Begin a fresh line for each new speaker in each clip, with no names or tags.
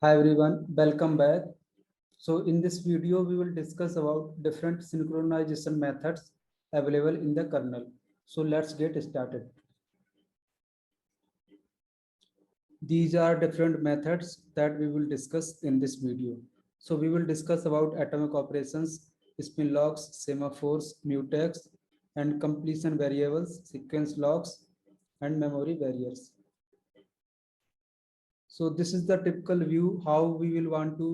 Hi everyone, welcome back. So in this video, we will discuss about different synchronization methods available in the kernel. So let's get started. These are different methods that we will discuss in this video. So we will discuss about atomic operations, spin locks, semaphores, mutex, and completion variables, sequence locks, and memory barriers. So this is the typical view how we will want to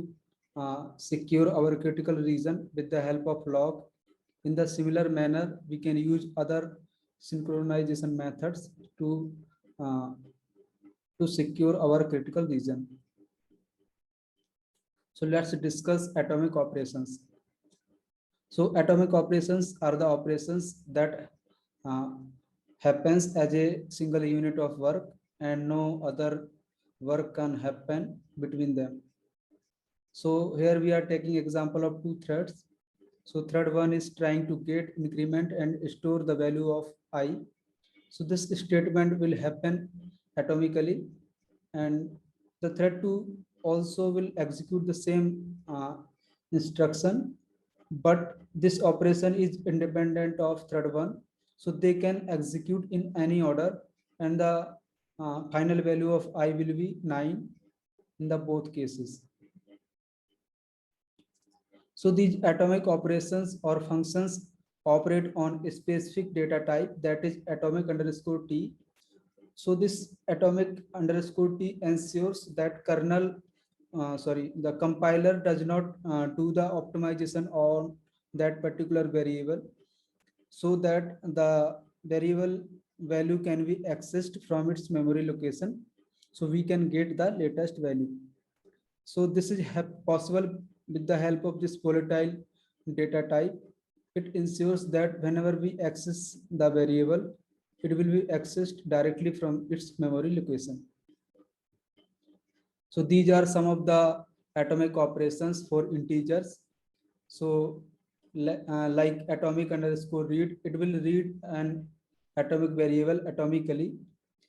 secure our critical region with the help of lock. In the similar manner, we can use other synchronization methods uh, to secure our critical region. So let's discuss atomic operations. So atomic operations are the operations that uh, happens as a single unit of work and no other work can happen between them. So here we are taking example of two threads. So thread one is trying to get increment and store the value of I. So this statement will happen atomically, and the thread two also will execute the same instruction, but this operation is independent of thread one. So they can execute in any order, and the final value of I will be 9 in the both cases. So these atomic operations or functions operate on a specific data type, that is atomic underscore T. So this atomic underscore T ensures that the compiler does not do the optimization on that particular variable, so that the variable value can be accessed from its memory location. So we can get the latest value. So this is possible with the help of this volatile data type. It ensures that whenever we access the variable, it will be accessed directly from its memory location. So these are some of the atomic operations for integers. So like atomic underscore read, it will read an atomic variable atomically.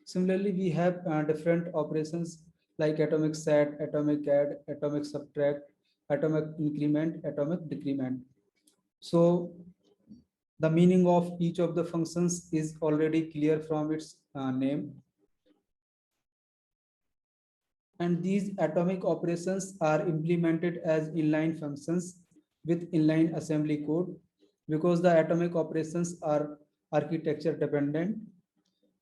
Similarly, we have different operations like atomic set, atomic add, atomic subtract, atomic increment, atomic decrement. So the meaning of each of the functions is already clear from its name. And these atomic operations are implemented as inline functions with inline assembly code because the atomic operations are architecture dependent.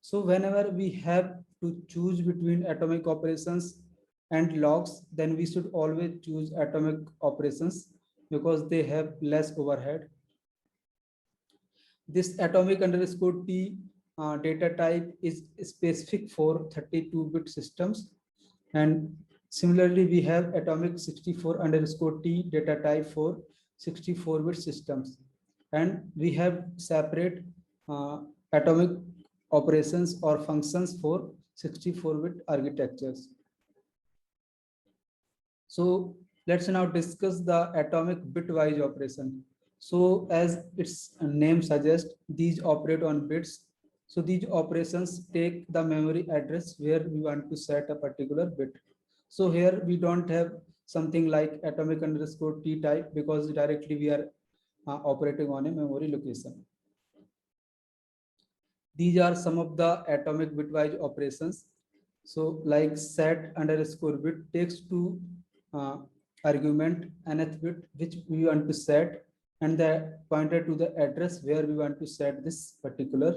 So whenever we have to choose between atomic operations and locks, then we should always choose atomic operations because they have less overhead. This atomic underscore T data type is specific for 32-bit systems. And similarly, we have atomic 64 underscore T data type for 64-bit systems. And we have separate atomic operations or functions for 64-bit architectures. So let's now discuss the atomic bitwise operation. So as its name suggests, these operate on bits. So these operations take the memory address where we want to set a particular bit. So here we don't have something like atomic underscore T type because directly we are operating on a memory location. These are some of the atomic bitwise operations. So like set underscore bit takes two uh, argument nth bit which we want to set and the pointer to the address where we want to set this particular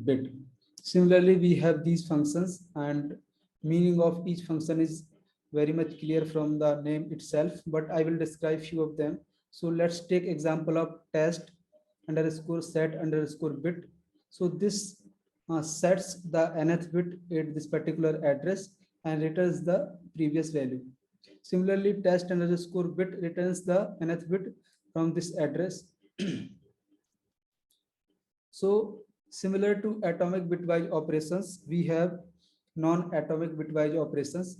bit. Similarly, we have these functions and meaning of each function is very much clear from the name itself, but I will describe few of them. So let's take example of test underscore set underscore bit. So this sets the nth bit at this particular address and returns the previous value. Similarly, test underscore bit returns the nth bit from this address. So similar to atomic bitwise operations, we have non-atomic bitwise operations.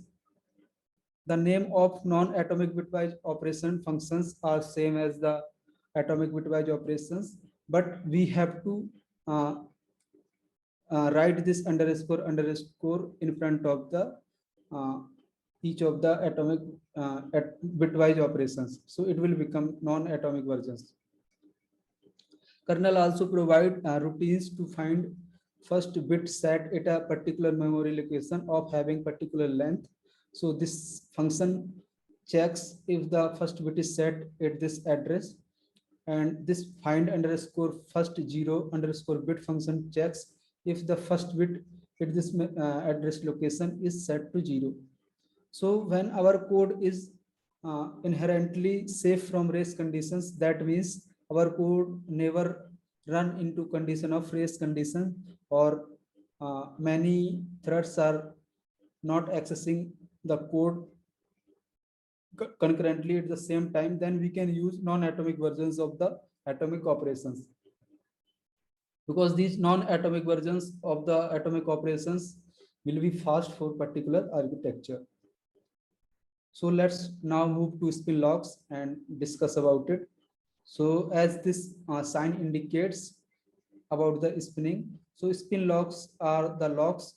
The name of non-atomic bitwise operation functions are same as the atomic bitwise operations, but we have to uh, write this underscore underscore in front of the uh, each of the atomic bitwise operations. So it will become non-atomic versions. Kernel also provide routines to find first bit set at a particular memory location of having particular length. So this function checks if the first bit is set at this address, and this find underscore first zero underscore bit function checks if the first bit at this address location is set to zero. So when our code is inherently safe from race conditions, that means our code never run into condition of race condition, or many threads are not accessing the code concurrently at the same time, then we can use non-atomic versions of the atomic operations, because these non-atomic versions of the atomic operations will be fast for particular architecture. So let's now move to spin locks and discuss about it. So as this sign indicates about the spinning, so spin locks are the locks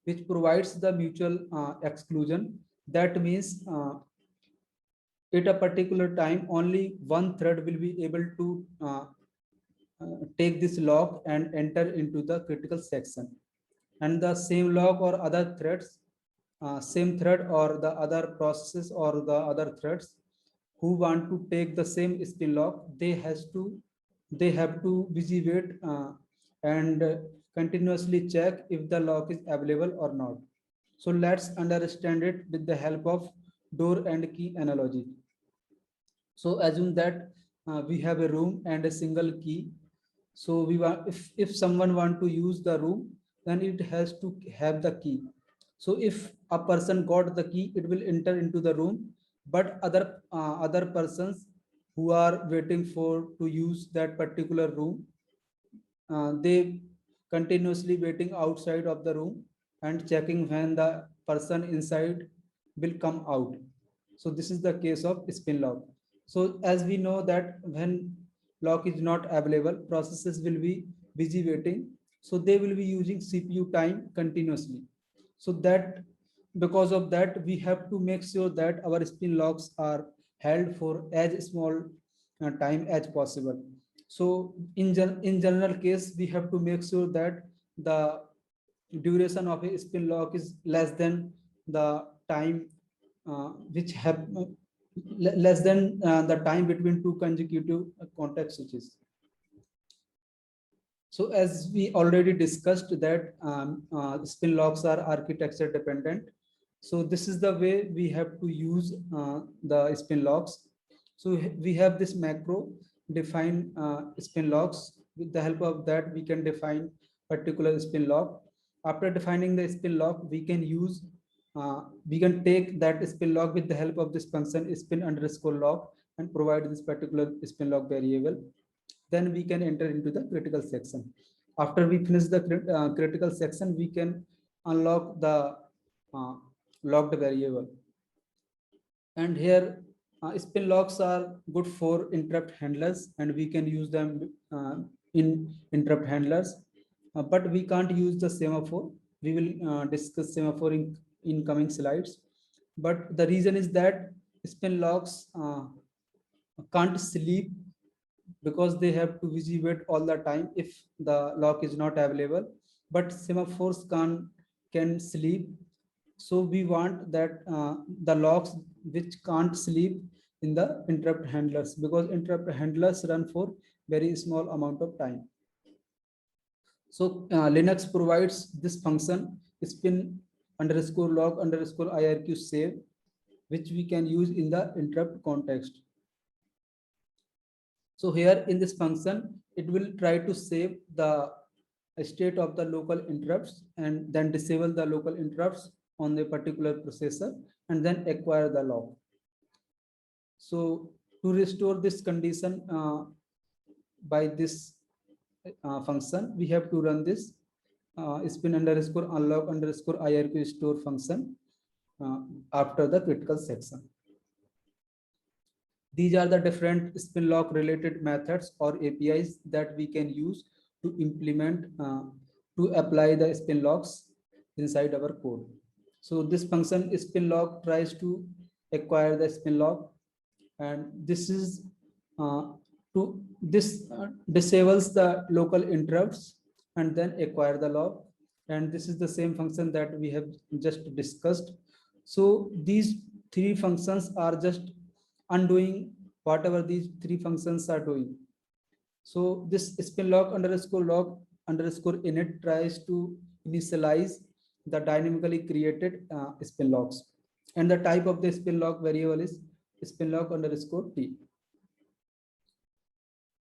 which provides the mutual exclusion. That means at a particular time, only one thread will be able to take this lock and enter into the critical section, and the same lock or other threads, same thread or the other processes or the other threads who want to take the same spin lock, they have to busy wait and continuously check if the lock is available or not. So let's understand it with the help of door and key analogy. So assume that we have a room and a single key. So we want, if someone want to use the room, then it has to have the key. So if a person got the key, it will enter into the room, but other persons who are waiting for to use that particular room, they continuously waiting outside of the room and checking when the person inside will come out. So this is the case of spin lock. So as we know that when lock is not available, processes will be busy waiting, so they will be using CPU time continuously. So that because of that, we have to make sure that our spin locks are held for as small time as possible. So in general case, we have to make sure that the duration of a spin lock is less than the time which have less than the time between two consecutive context switches. So as we already discussed that spin locks are architecture dependent. So this is the way we have to use the spin locks. So we have this macro define spin locks. With the help of that, we can define particular spin lock. After defining the spin lock, we can take that spin lock with the help of this function spin underscore lock and provide this particular spin lock variable. Then we can enter into the critical section. After we finish the critical section, we can unlock the locked variable. And here spin locks are good for interrupt handlers, and we can use them in interrupt handlers, but we can't use the semaphore. We will discuss semaphore in coming slides. But the reason is that spin locks can't sleep, because they have to busy wait all the time if the lock is not available, but semaphores can sleep. So we want that the locks which can't sleep in the interrupt handlers, because interrupt handlers run for very small amount of time. So Linux provides this function spin underscore lock underscore IRQ save, which we can use in the interrupt context. So here in this function, it will try to save the state of the local interrupts and then disable the local interrupts on the particular processor and then acquire the lock. So to restore this condition by this function, we have to run this spin underscore unlock underscore IRQ store function after the critical section. These are the different spin lock related methods or APIs that we can use to implement to apply the spin locks inside our code. So this function spin lock tries to acquire the spin lock, and this is to this disables the local interrupts and then acquire the lock. And this is the same function that we have just discussed. So these three functions are just undoing whatever these three functions are doing. So this spin lock underscore init tries to initialize the dynamically created spin locks, and the type of the spin lock variable is spin lock underscore t.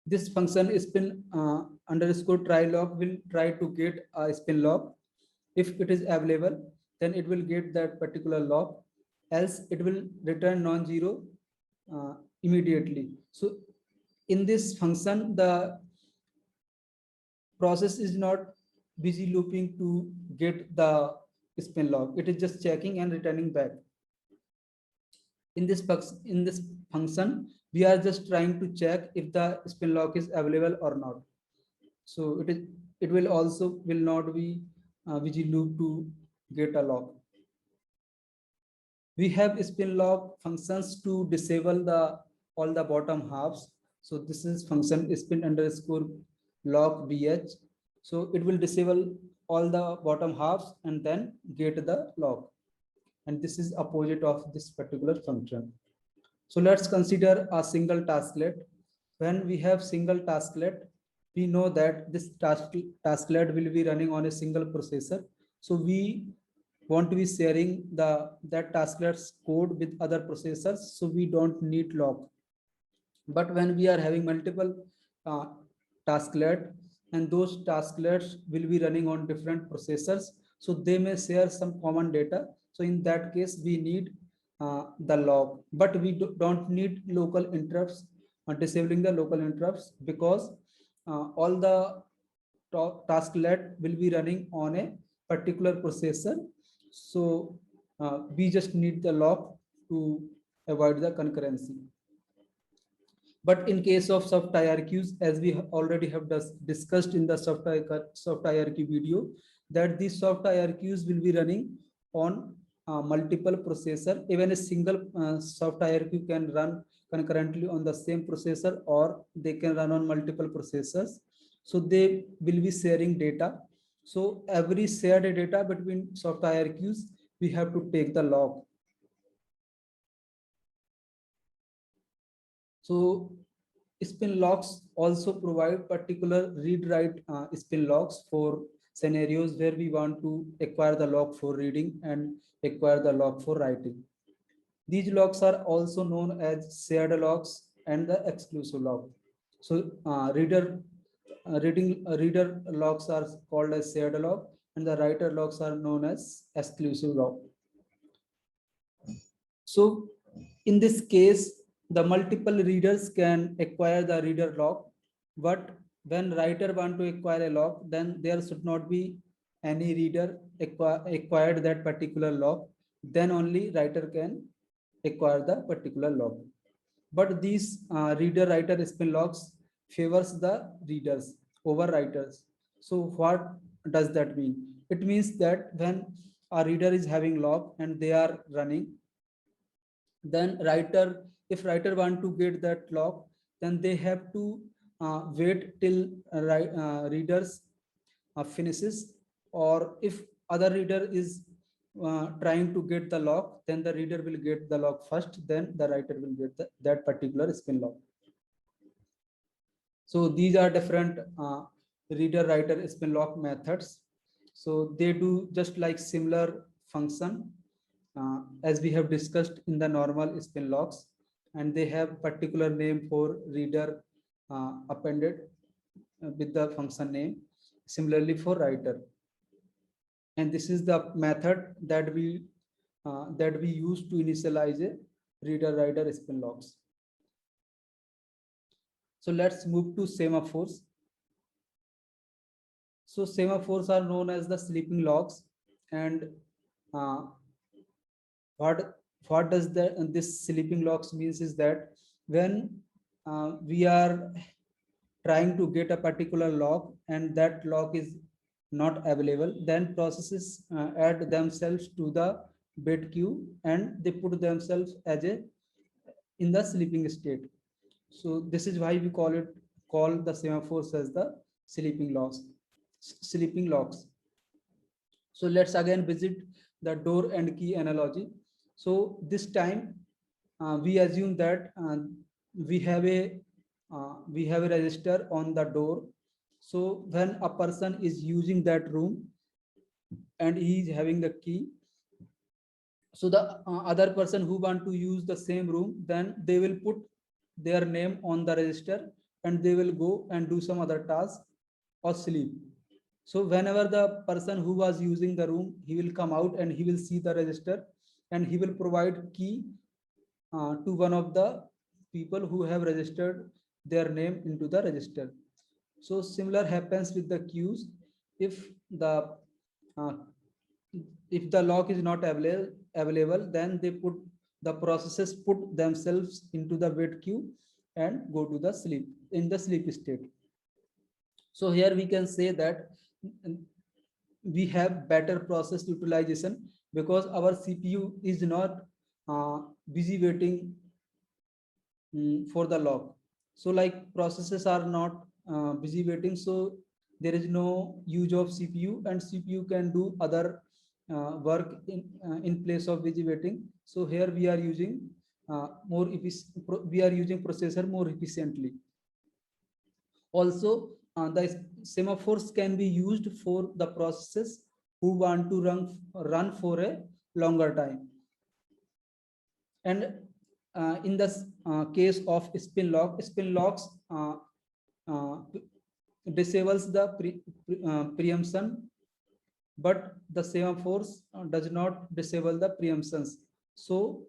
This function spin underscore try lock will try to get a spin lock. If it is available, then it will get that particular lock, else it will return non-zero immediately. So in this function, the process is not busy looping to get the spin lock. It is just checking and returning back. In this function, we are just trying to check if the spin lock is available or not. So it will also will not be busy loop to get a lock. We have spin lock functions to disable the all the bottom halves. So this is function spin underscore lock bh. So it will disable all the bottom halves and then get the lock. And this is opposite of this particular function. So let's consider a single tasklet. When we have single tasklet, we know that this tasklet will be running on a single processor. So we want to be sharing that tasklet's code with other processors, so we don't need lock. But when we are having multiple uh, tasklet, and those tasklets will be running on different processors, so they may share some common data. So in that case, we need the lock, but we don't need local interrupts, disabling the local interrupts, because all the tasklet will be running on a particular processor. So we just need the lock to avoid the concurrency. But in case of soft IRQs, as we already have discussed in the soft IRQ video, that these soft IRQs will be running on multiple processor. Even a single soft IRQ can run concurrently on the same processor, or they can run on multiple processors. So they will be sharing data. So every shared data between soft IRQs, we have to take the log. So spin locks also provide particular read-write spin locks for scenarios where we want to acquire the lock for reading and acquire the lock for writing. These locks are also known as shared locks and the exclusive lock. So reader locks are called as shared lock, and the writer locks are known as exclusive lock. So in this case, the multiple readers can acquire the reader lock, but when writer want to acquire a lock, then there should not be any reader acquired that particular lock. Then only writer can acquire the particular lock. But these reader writer spin locks favors the readers over writers. So what does that mean? It means that when a reader is having lock and they are running, then if writer want to get that lock, then they have to wait till readers finishes, or if other reader is trying to get the lock, then the reader will get the lock first, then the writer will get that particular spin lock. So these are different reader writer spin lock methods. So they do just like similar function as we have discussed in the normal spin locks, and they have particular name for reader appended with the function name, similarly for writer. And this is the method that we use to initialize a reader writer spin locks. So let's move to semaphores. So semaphores are known as the sleeping locks, and uh, what does this sleeping locks means is that when we are trying to get a particular lock, and that lock is not available, then processes add themselves to the bit queue and they put themselves as a in the sleeping state. So this is why we call the semaphores as the sleeping locks. Sleeping locks. So let's again visit the door and key analogy. So this time we assume that we have a register on the door. So when a person is using that room and he is having the key, so the other person who want to use the same room, then they will put their name on the register and they will go and do some other task or sleep. So whenever the person who was using the room, he will come out and he will see the register and he will provide key to one of the people who have registered their name into the register. So similar happens with the queues. If the uh, if the lock is not available, then the processes put themselves into the wait queue and go to the sleep in the sleep state. So here we can say that we have better process utilization because our CPU is not busy waiting for the lock. So like processes are not busy waiting, so there is no use of CPU and CPU can do other work in place of busy waiting. So here we are using we are using processor more efficiently. Also, the semaphores can be used for the processes who want to run for a longer time. And in the case of spin locks uh, disables the preemption, but the semaphores does not disable the preemptions. So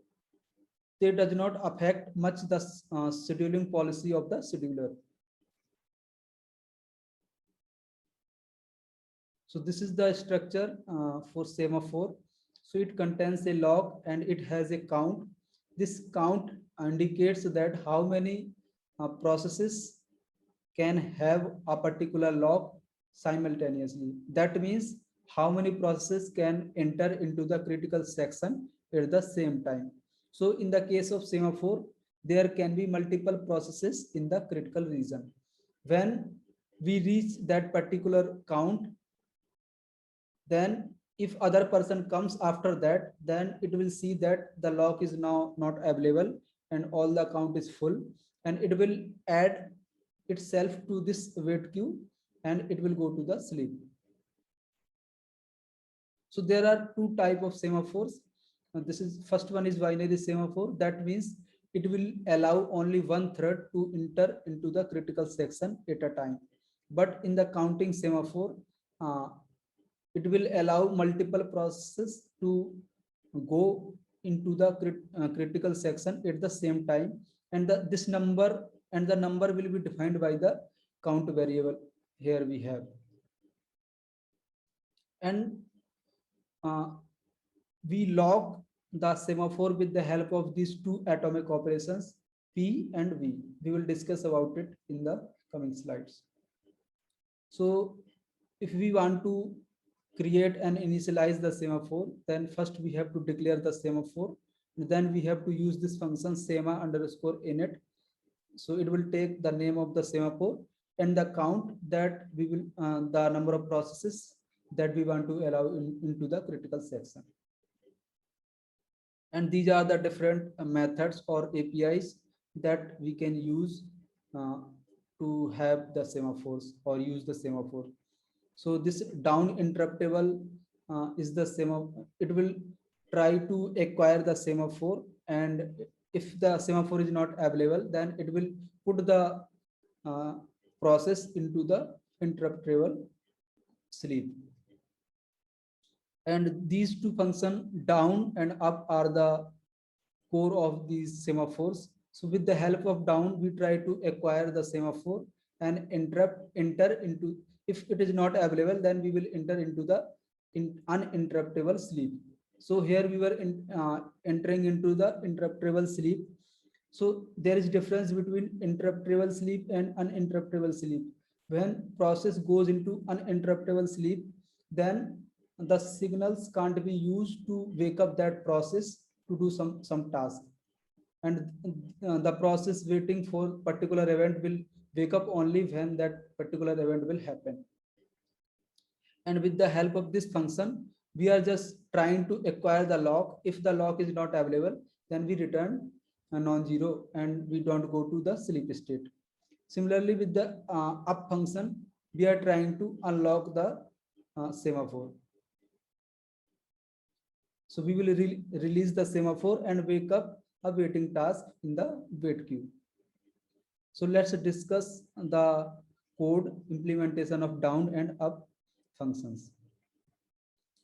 they does not affect much the scheduling policy of the scheduler. So this is the structure for semaphore. So it contains a log and it has a count. This count indicates that how many processes can have a particular log simultaneously. That means how many processes can enter into the critical section at the same time. So in the case of semaphore, there can be multiple processes in the critical region. When we reach that particular count, then if other person comes after that, then it will see that the lock is now not available and all the count is full, and it will add itself to this wait queue and it will go to the sleep. So there are two type of semaphores. This is first one is binary semaphore. That means it will allow only one thread to enter into the critical section at a time. But in the counting semaphore, uh, it will allow multiple processes to go into the critical section at the same time, and this number and the number will be defined by the count variable here we have. And uh, we log the semaphore with the help of these two atomic operations P and V. We will discuss about it in the coming slides. So if we want to create and initialize the semaphore, then first we have to declare the semaphore. Then we have to use this function sema underscore init. So it will take the name of the semaphore and the count that we will the number of processes that we want to allow into the critical section. And these are the different methods or APIs that we can use uh, to have the semaphores or use the semaphore. So this down interruptible is the semaphore. It will try to acquire the semaphore, and if the semaphore is not available, then it will put the uh, process into the interruptible sleep. And these two functions down and up are the core of these semaphores. So with the help of down, we try to acquire the semaphore and enter into, if it is not available, then we will enter into the uninterruptible sleep. So here we were entering into the interruptible sleep. So there is difference between interruptible sleep and uninterruptible sleep. When process goes into uninterruptible sleep, then the signals can't be used to wake up that process to do some task. And the process waiting for particular event will wake up only when that particular event will happen. And with the help of this function, we are just trying to acquire the lock. If the lock is not available, then we return a non-zero and we don't go to the sleep state. Similarly, with the up function, we are trying to unlock the semaphore. So we will release the semaphore and wake up a waiting task in the wait queue. So let's discuss the code implementation of down and up functions.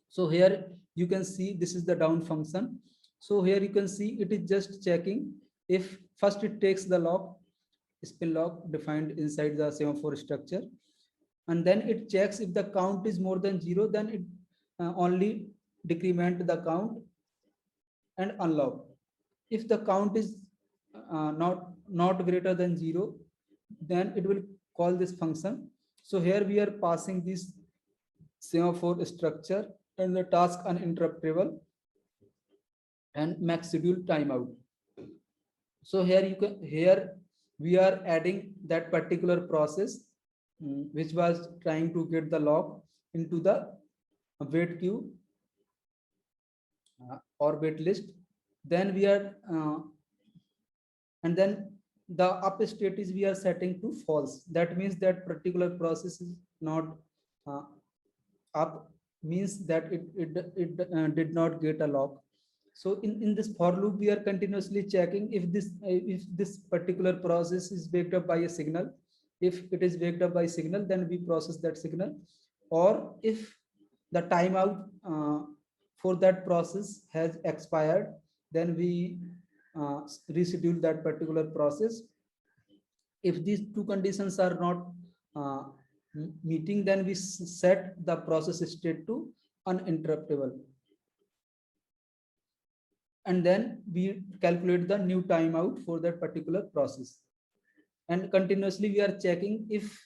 So here you can see this is the down function. So here you can see it is just checking if first it takes the lock, spin lock defined inside the semaphore structure, and then it checks if the count is more than 0, then it only decrement the count and unlock. If the count is not greater than 0, then it will call this function. So here we are passing this semaphore structure and the task uninterruptible and max schedule timeout. So here we are adding that particular process which was trying to get the lock into the wait queue or wait list. Then we are and then the up state is we are setting to false. That means that particular process is not up, means that it did not get a lock. So in this for loop, we are continuously checking if this particular process is waked up by a signal. If it is waked up by signal, then we process that signal. Or if the timeout for that process has expired, then we reschedule that particular process. If these two conditions are not meeting, then we set the process state to uninterruptible. And then we calculate the new timeout for that particular process. And continuously we are checking if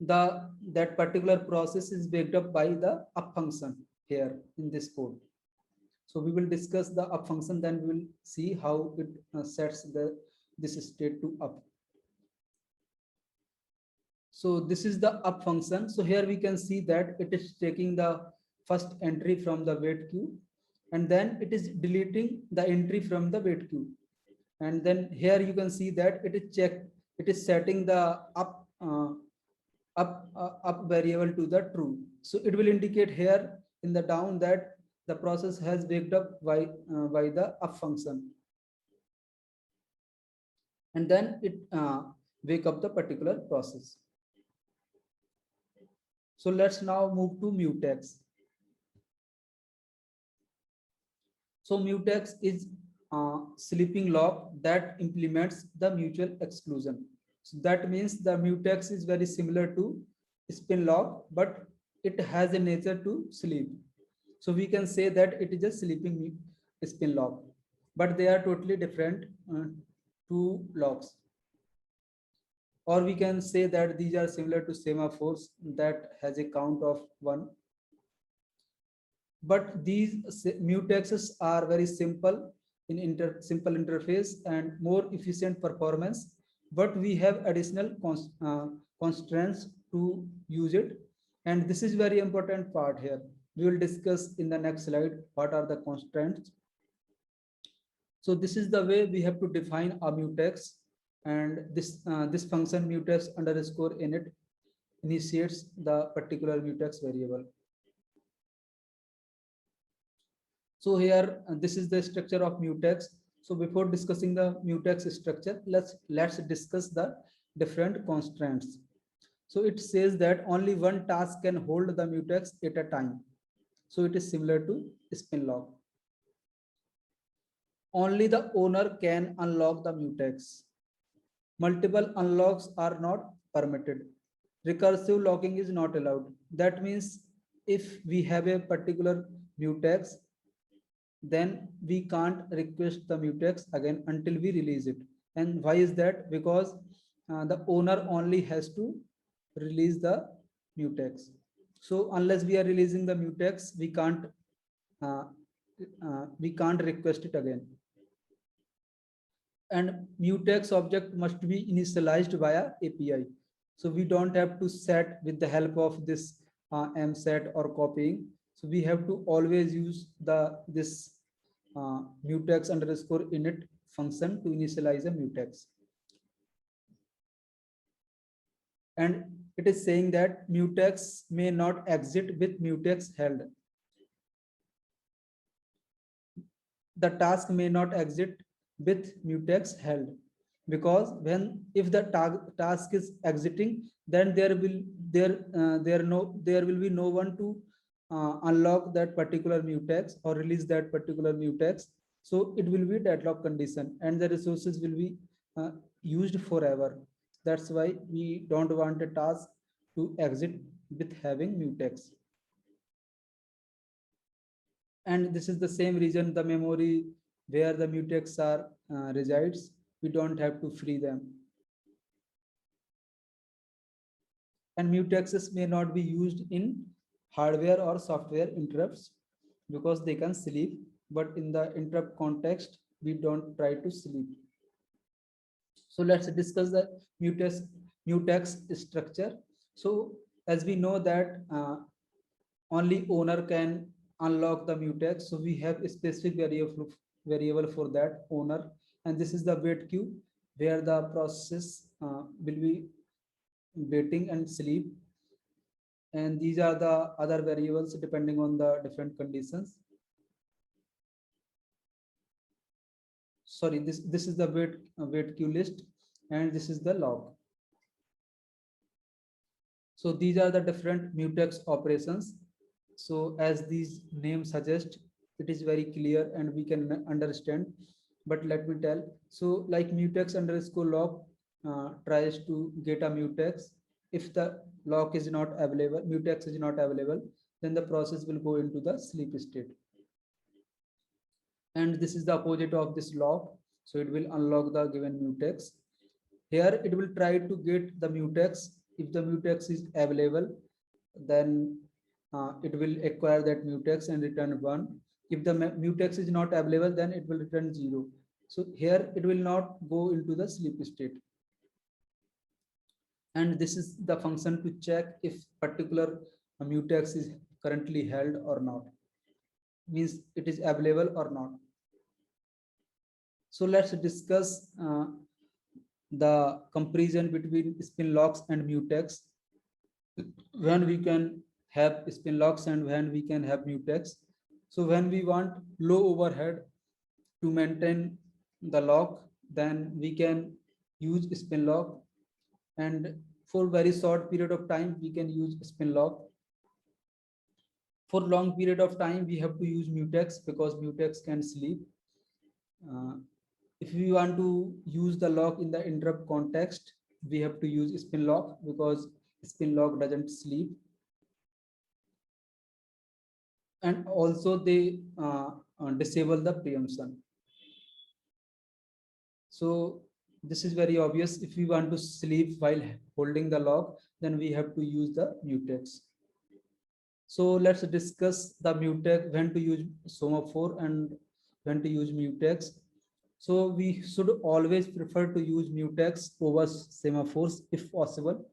that particular process is waked up by the up function here in this code. So we will discuss the up function, then we will see how it sets this state to up. So this is the up function. So here we can see that it is taking the first entry from the wait queue, and then it is deleting the entry from the wait queue. And then here you can see that it is setting the up variable to the true. So it will indicate here in the down that the process has waked up by the up function, and then it wake up the particular process. So let's now move to mutex. So mutex is a sleeping lock that implements the mutual exclusion. So that means the mutex is very similar to spin lock, but it has a nature to sleep. So we can say that it is a sleeping spin lock, but they are totally different two locks. Or we can say that these are similar to semaphores that has a count of 1. But these mutexes are very simple in simple interface and more efficient performance, but we have additional constraints to use it. And this is very important part here. We will discuss in the next slide what are the constraints. So this is the way we have to define a mutex, and this function mutex underscore init initiates the particular mutex variable. So here this is the structure of mutex. So before discussing the mutex structure, let's discuss the different constraints. So it says that only one task can hold the mutex at a time. So it is similar to spin lock. Only the owner can unlock the mutex. Multiple unlocks are not permitted. Recursive locking is not allowed. That means if we have a particular mutex, then we can't request the mutex again until we release it. And why is that? Because the owner only has to release the mutex. So unless we are releasing the mutex, uh, we can't request it again. And mutex object must be initialized via API. So we don't have to set with the help of this mset or copying. So we have to always use this mutex underscore init function to initialize a mutex. And it is saying that mutex may not exit with mutex held. The task may not exit with mutex held, because when if the task is exiting, then there will be no one to unlock that particular mutex or release that particular mutex. So it will be deadlock condition and the resources will be uh, used forever. That's why we don't want a task to exit with having mutex. And this is the same reason the memory where the mutex are resides, we don't have to free them. And mutexes may not be used in hardware or software interrupts because they can sleep, but in the interrupt context we don't try to sleep. So let's discuss the mutex structure. So as we know that only owner can unlock the mutex, so we have a specific variable for that owner, and this is the wait queue where the process will be waiting and sleep, and these are the other variables depending on the different conditions. Sorry, this is the wait queue list, and this is the log. So these are the different mutex operations. So as these names suggest, it is very clear and we can understand. But let me tell. So like mutex underscore lock tries to get a mutex. If the lock is not available, mutex is not available, then the process will go into the sleep state. And this is the opposite of this lock. So it will unlock the given mutex. Here it will try to get the mutex. If the mutex is available, then it will acquire that mutex and return 1. If the mutex is not available, then it will return 0. So here it will not go into the sleep state. And this is the function to check if particular mutex is currently held or not, means it is available or not. So let's discuss the comparison between spin locks and mutex, when we can have spin locks and when we can have mutex. So when we want low overhead to maintain the lock, then we can use spin lock, and for very short period of time we can use spin lock. For long period of time we have to use mutex because mutex can sleep. If we want to use the lock in the interrupt context, we have to use spin lock because spin lock doesn't sleep. And also they disable the preemption. So this is very obvious. If we want to sleep while holding the lock, then we have to use the mutex. So let's discuss the mutex, when to use semaphore and when to use mutex. So we should always prefer to use mutex over semaphores if possible,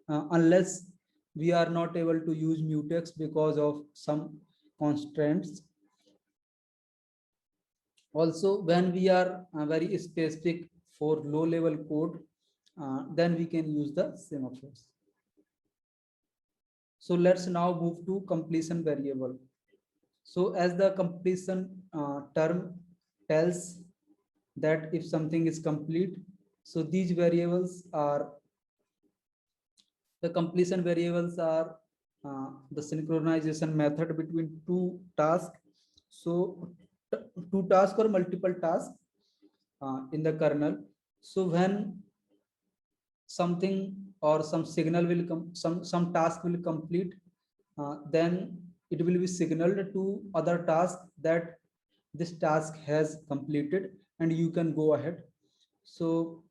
unless we are not able to use mutex because of some constraints. Also, when we are very specific for low level code, then we can use the semaphores. So let's now move to completion variable. So as the completion term tells that if something is complete, so these variables are, the completion variables are the synchronization method between two tasks. So two tasks or multiple tasks in the kernel. So when something or some signal will come, some task will complete, then it will be signaled to other task that this task has completed and you can go ahead. So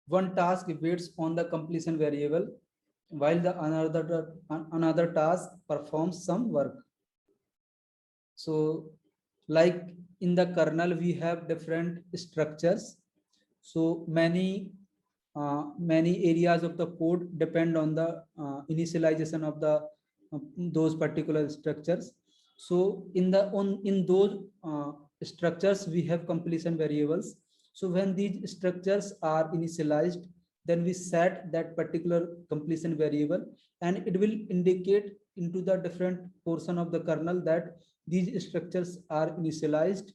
one task waits on the completion variable, while the another task performs some work. So like in the kernel we have different structures. So many areas of the code depend on the initialization of the those particular structures. So in those structures we have completion variables. So when these structures are initialized, then we set that particular completion variable, and it will indicate into the different portion of the kernel that these structures are initialized,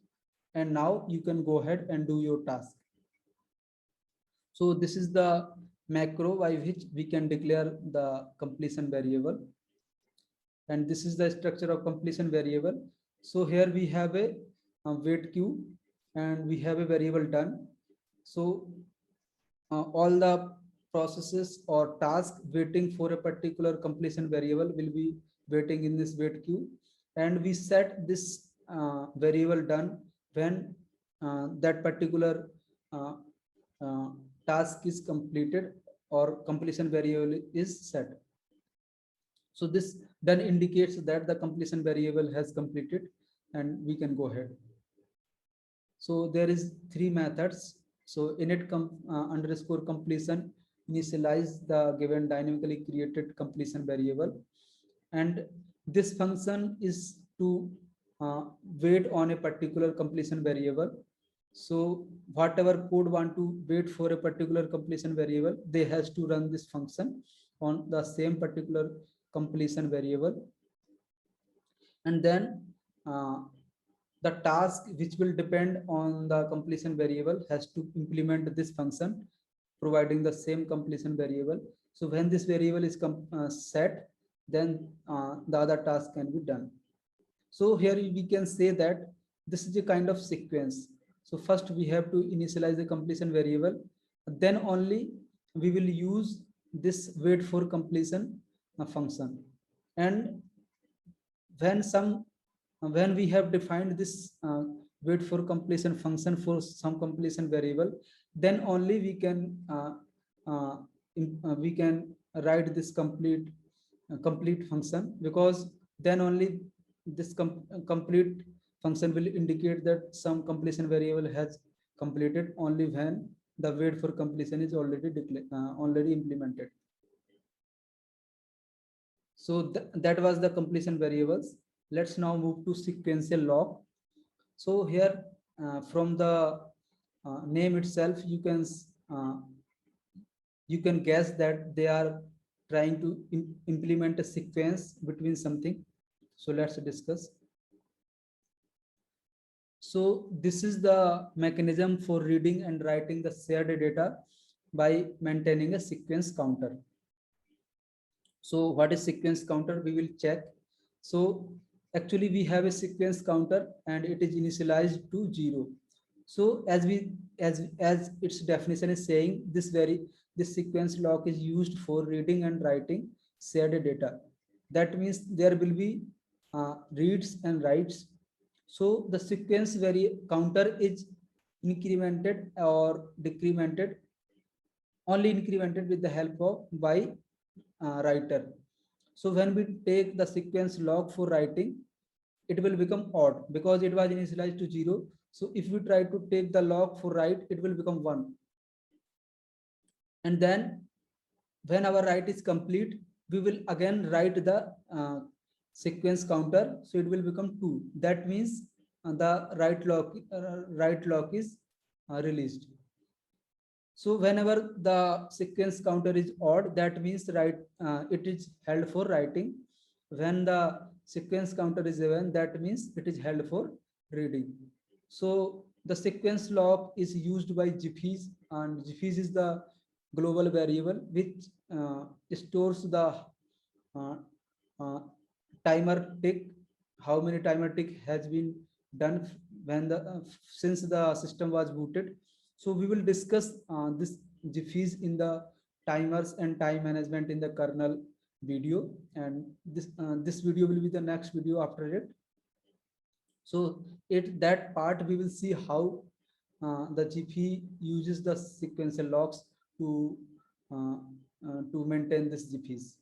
and now you can go ahead and do your task. So this is the macro by which we can declare the completion variable, and this is the structure of completion variable. So here we have a wait queue, and we have a variable done. So all the processes or tasks waiting for a particular completion variable will be waiting in this wait queue, and we set this variable done when that particular uh, uh, task is completed or completion variable is set. So this then indicates that the completion variable has completed, and we can go ahead. So there is three methods. So init underscore completion initialize the given dynamically created completion variable, and this function is to wait on a particular completion variable. So whatever code want to wait for a particular completion variable, they has to run this function on the same particular completion variable, and then the task which will depend on the completion variable has to implement this function providing the same completion variable. So when this variable is set, then the other task can be done. So here we can say that this is a kind of sequence. So first we have to initialize the completion variable, then only we will use this wait for completion function. And when some when we have defined this wait for completion function for some completion variable, then only uh, we can write this complete function, because then only this complete function will indicate that some completion variable has completed only when the wait for completion is already implemented. So that was the completion variables. Let's now move to sequential lock. So here from the name itself, you can guess that they are trying to implement a sequence between something. So let's discuss. So this is the mechanism for reading and writing the shared data by maintaining a sequence counter. So what is sequence counter? We will check. So actually we have a sequence counter and it is initialized to 0. So as its definition is saying, this sequence lock is used for reading and writing shared data. That means there will be reads and writes. So the sequence counter is incremented or decremented, only incremented with the help of by writer. So when we take the sequence log for writing, it will become odd because it was initialized to 0. So if we try to take the log for write, it will become 1. And then when our write is complete, we will again write the sequence counter. So it will become 2. That means the write lock is released. So whenever the sequence counter is odd, that means it is held for writing. When the sequence counter is even, that means it is held for reading. So the sequence lock is used by GPs, and GPs is the global variable which stores the uh, uh, timer tick, how many timer tick has been done when since the system was booted. So we will discuss this GFIS in the timers and time management in the kernel video, and this video will be the next video after it. So that part we will see how the GP uses the sequential locks to to maintain this GPs.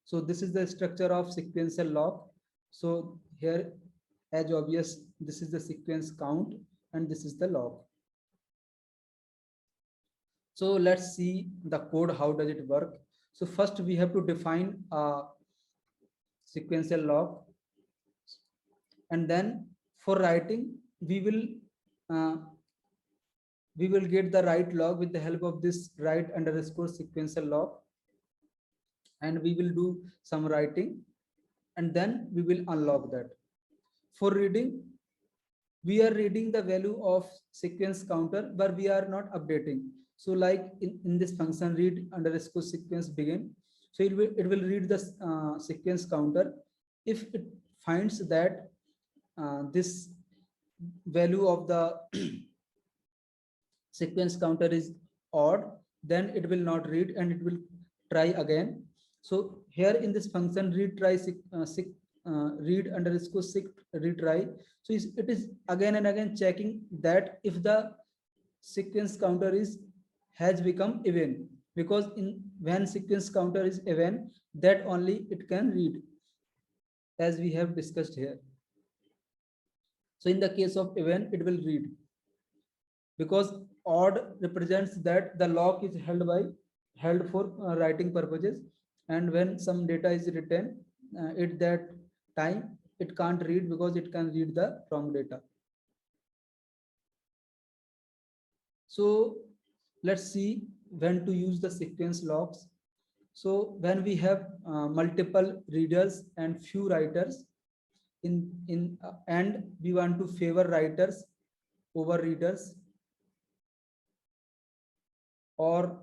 So this is the structure of sequential lock. So here, as obvious, this is the sequence count and this is the log. So let's see the code, how does it work. So first we have to define a sequential log, and then for writing uh, we will get the write log with the help of this write underscore sequential log, and we will do some writing and then we will unlock that. For reading, we are reading the value of sequence counter, but we are not updating. So like in this function read underscore sequence begin, so it will read the sequence counter. If it finds that this value of the sequence counter is odd, then it will not read and it will try again. So here in this function read try read underscore retry, so it is again and again checking that if the sequence counter has become even, because when sequence counter is even, that only it can read, as we have discussed here. So in the case of even, it will read, because odd represents that the lock is held for writing purposes, and when some data is written at that time, it can't read because it can read the wrong data. So let's see when to use the sequence locks. So when we have multiple readers and few writers and we want to favor writers over readers, or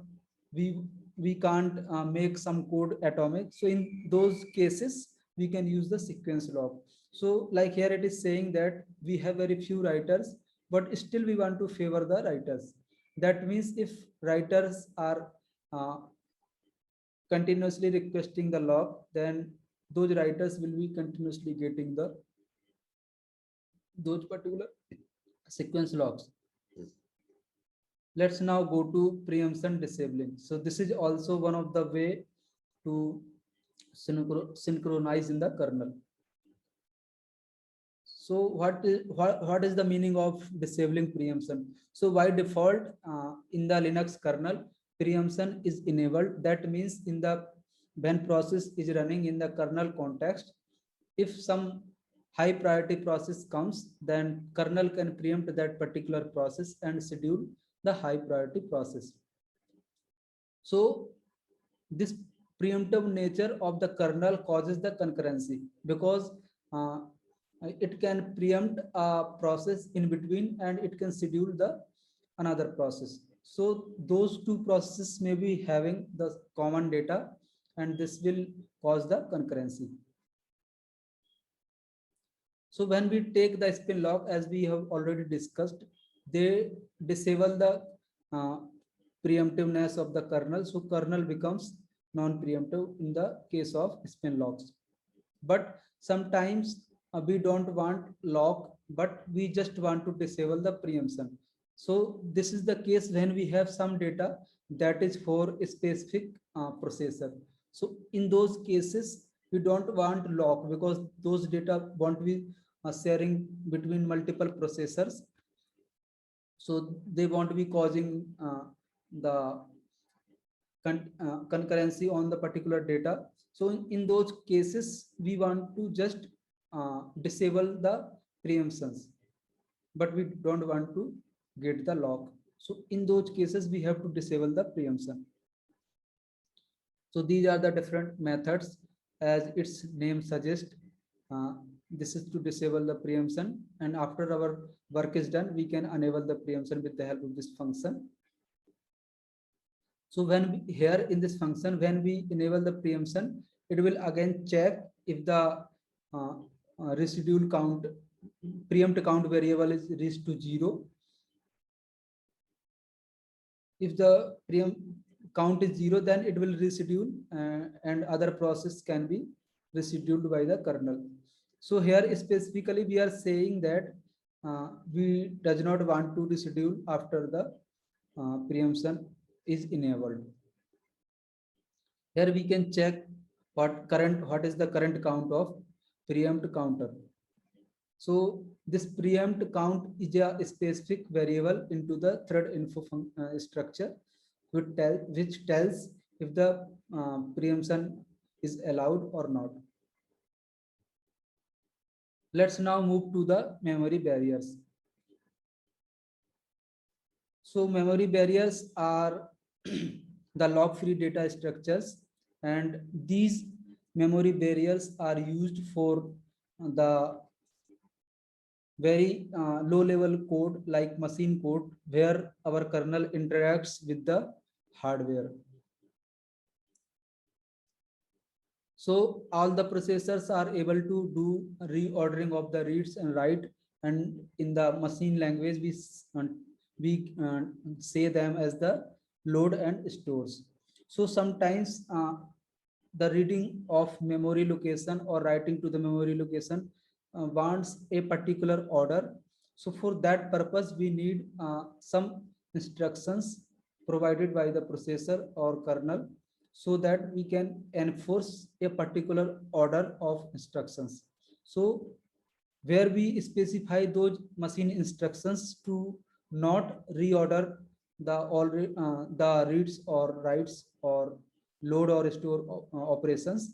we can't make some code atomic, so in those cases we can use the sequence log. So like here it is saying that we have very few writers, but still we want to favor the writers. That means if writers are continuously requesting the log, then those writers will be continuously getting those particular sequence logs. Let's now go to preemption disabling. So this is also one of the way to synchronize in the kernel. So what is the meaning of disabling preemption? So by default in the Linux kernel, preemption is enabled. That means when process is running in the kernel context, if some high priority process comes, then kernel can preempt that particular process and schedule the high priority process. So this preemptive nature of the kernel causes the concurrency, because it can preempt a process in between and it can schedule the another process. So those two processes may be having the common data, and this will cause the concurrency. So when we take the spin lock, as we have already discussed, they disable the preemptiveness of the kernel. So kernel becomes non-preemptive in the case of spin locks. But sometimes we don't want lock, but we just want to disable the preemption. So this is the case when we have some data that is for a specific processor. So in those cases, we don't want lock, because those data won't be sharing between multiple processors. So they won't be causing the concurrency on the particular data. So in those cases, we want to just disable the preemptions, but we don't want to get the lock. So in those cases, we have to disable the preemption. So these are the different methods, as its name suggests. This is to disable the preemption, and after our work is done, we can enable the preemption with the help of this function. So here in this function, when we enable the preemption, it will again check if the residual count, preempt count variable is reached to 0. If the preempt count is 0, then it will reschedule and other process can be rescheduled by the kernel. So here specifically we are saying that we does not want to reschedule after the preemption. is enabled. Here we can check what is the current count of preempt counter. So this preempt count is a specific variable into the thread info structure, which tells if the preemption is allowed or not. Let's now move to the memory barriers. So memory barriers are the lock-free data structures, and these memory barriers are used for the very low-level code like machine code, where our kernel interacts with the hardware. So all the processors are able to do reordering of the reads and write, and in the machine language we say them as the load and stores. So sometimes the reading of memory location or writing to the memory location wants a particular order. So for that purpose we need some instructions provided by the processor or kernel, so that we can enforce a particular order of instructions. So where we specify those machine instructions to not reorder the reads or writes or load or store operations,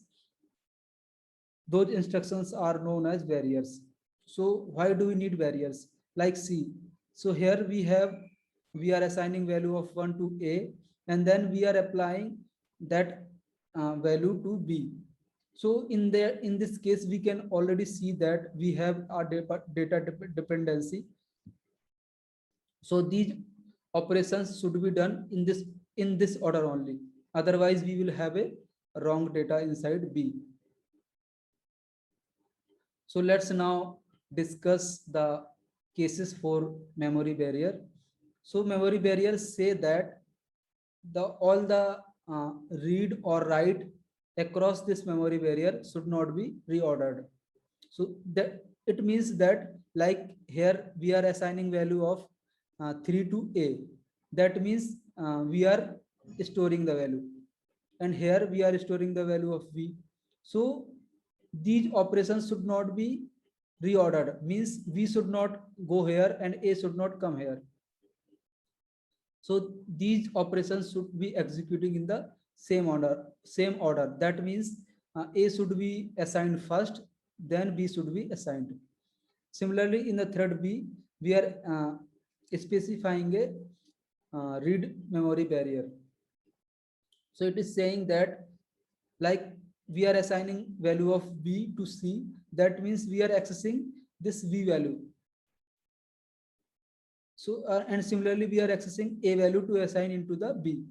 those instructions are known as barriers. So why do we need barriers? Like C. So here we are assigning value of 1 to A, and then we are applying that value to B. So in this case we can already see that we have our data dependency. So these operations should be done in this order only, otherwise we will have a wrong data inside B. So let's now discuss the cases for memory barrier. So memory barriers say that all the read or write across this memory barrier should not be reordered. So that it means that, like here we are assigning value of 3 to A. That means we are storing the value, and here we are storing the value of B. So these operations should not be reordered, means we should not go here and A should not come here. So these operations should be executing in the same order. That means A should be assigned first, then B should be assigned. Similarly, in the thread B, we are specifying a read memory barrier. So it is saying that, like, we are assigning value of B to C. That means we are accessing this B value. So and similarly we are accessing A value to assign into the B.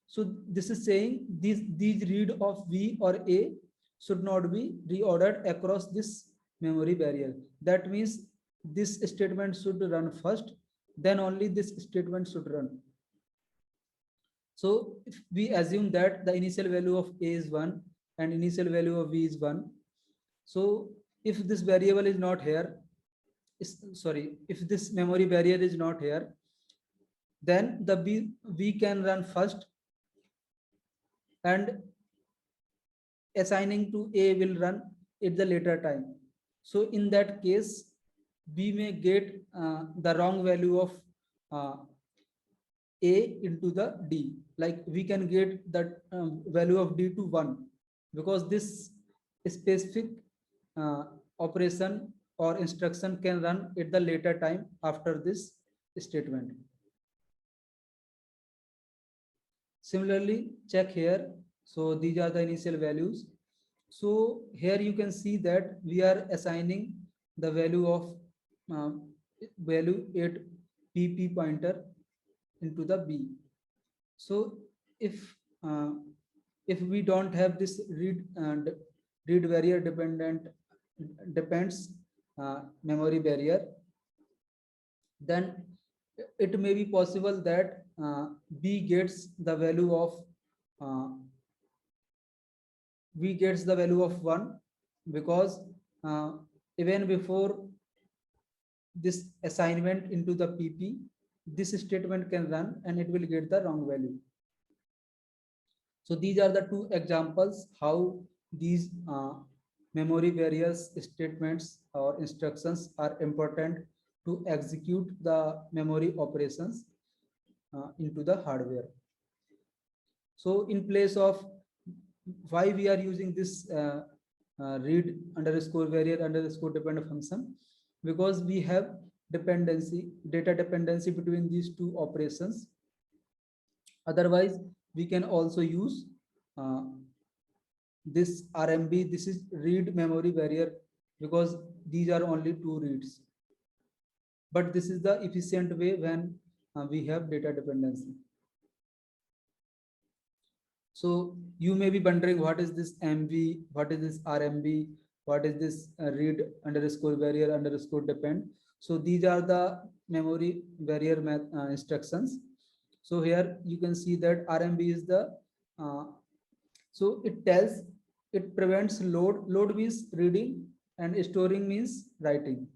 So this is saying these read of B or A should not be reordered across this memory barrier. That means this statement should run first, then only this statement should run. So if we assume that the initial value of A is 1 and initial value of B is 1, so if this variable is not here, if this memory barrier is not here, then the B can run first, and assigning to A will run at the later time. So in that case, B may get the wrong value of uh, A into the D. Like we can get that value of D to 1, because this specific uh, operation or instruction can run at the later time after this statement. Similarly, check here. So these are the initial values. So here you can see that we are assigning the value of value at PP pointer into the B. So if we don't have this read barrier depends memory barrier, then it may be possible that B gets the value of V gets the value of 1, because even before this assignment into the PP, this statement can run and it will get the wrong value. So these are the two examples how these memory various statements or instructions are important to execute the memory operations into the hardware. So in place of why we are using this read underscore variable underscore depend function, because we have data dependency between these two operations. Otherwise we can also use uh, this RMB, this is read memory barrier, because these are only two reads. But this is the efficient way when we have data dependency. So you may be wondering what is this MV, what is this RMB, what is this read underscore barrier underscore depend. So these are the memory barrier instructions. So here you can see that RMB is the so it prevents load means reading and storing means writing.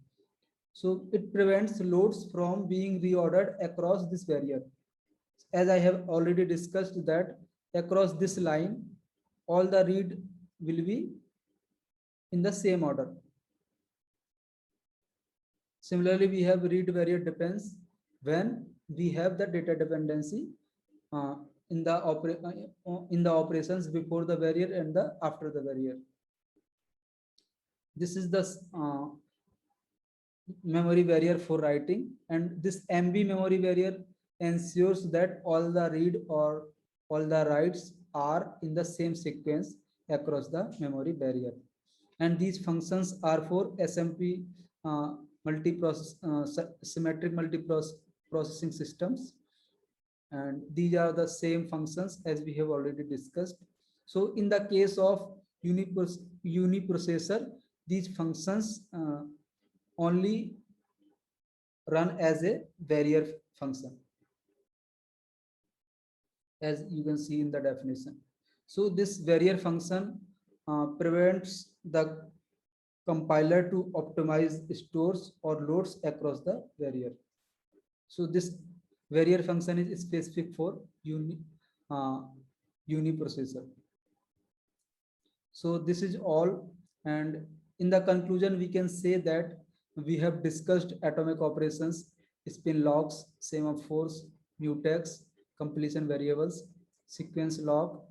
So it prevents loads from being reordered across this barrier. As I have already discussed that across this line, all the read will be in the same order. Similarly, we have read barrier depends when we have the data dependency uh, in the operations before the barrier and the after the barrier. This is the memory barrier for writing, and this MB memory barrier ensures that all the read or all the writes are in the same sequence across the memory barrier. And these functions are for SMP multiprocess symmetric multiprocessing systems, and these are the same functions as we have already discussed. So in the case of uniprocessor, these functions only run as a barrier function, as you can see in the definition. So this barrier function prevents the compiler to optimize stores or loads across the barrier. So this barrier function is specific for uh, uniprocessor. So this is all, and in the conclusion we can say that we have discussed atomic operations, spin locks, semaphores, mutex, completion variables, sequence lock,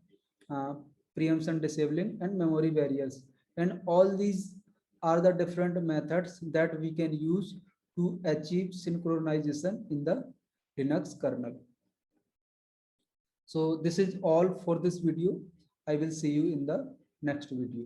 uh, preemption disabling, and memory barriers. And all these are the different methods that we can use to achieve synchronization in the Linux kernel. So this is all for this video. I will see you in the next video.